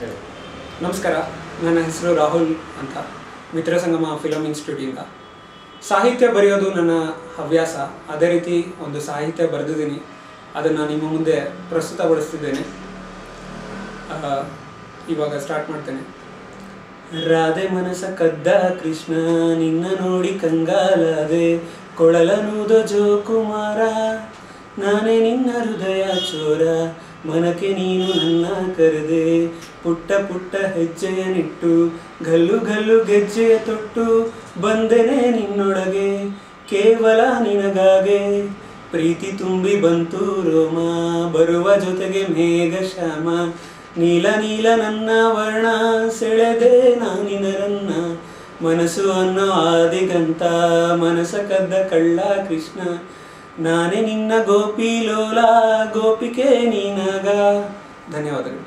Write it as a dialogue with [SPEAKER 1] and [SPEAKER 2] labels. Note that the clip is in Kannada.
[SPEAKER 1] ನಮಸ್ಕಾರ, ನನ್ನ ಹೆಸರು ರಾಹುಲ್ ಅಂತ, ಮಿತ್ರ ಸಂಗಮ ಫಿಲಮ್ ಇನ್ಸ್ಟಿಟ್ಯೂಟಿಂದ. ಸಾಹಿತ್ಯ ಬರೆಯೋದು ನನ್ನ ಹವ್ಯಾಸ. ಅದೇ ರೀತಿ ಒಂದು ಸಾಹಿತ್ಯ ಬರೆದಿದ್ದೀನಿ, ಅದನ್ನು ನಿಮ್ಮ ಮುಂದೆ ಪ್ರಸ್ತುತಗೊಳಿಸ್ತಿದ್ದೇನೆ. ಇವಾಗ ಸ್ಟಾರ್ಟ್ ಮಾಡ್ತೇನೆ. ರಾಧೆ ಮನಸ ಕದ್ದ ಕೃಷ್ಣ, ನಿನ್ನ ನೋಡಿ ಕಂಗಾಲಾದೆ, ಕೊಳಲನೂದ ಜೋಕುಮಾರ, ನಾನೇ ನಿನ್ನ ಹೃದಯ ಚೋರ, ಮನಕ್ಕೆ ನೀನು ನನ್ನ ಕರೆದೆ, ಪುಟ್ಟ ಪುಟ್ಟ ಹೆಜ್ಜೆಯ ನಿಟ್ಟು, ಗಲ್ಲು ಗಲ್ಲು ಗೆಜ್ಜೆಯ ತೊಟ್ಟು, ಬಂದೆನೆ ನಿನ್ನೊಳಗೆ ಕೇವಲ ನಿನಗಾಗೆ, ಪ್ರೀತಿ ತುಂಬಿ ಬಂತು ರೋಮ, ಬರುವ ಜೊತೆಗೆ ಮೇಘ ಶ್ಯಾಮ, ನೀಲ ನೀಲ ನನ್ನ ವರ್ಣ, ಸೆಳೆದೆ ನಾನಿನರನ್ನ, ಮನಸ್ಸು ಅನ್ನೋ ಆದಿಗಂತ, ಮನಸ ಕದ್ದ ಕಳ್ಳ ಕೃಷ್ಣ, ನಾನೇ ನಿನ್ನ ಗೋಪಿ ಲೋಲ, ಗೋಪಿಕೆ ನೀನಾಗ. ಧನ್ಯವಾದಗಳು.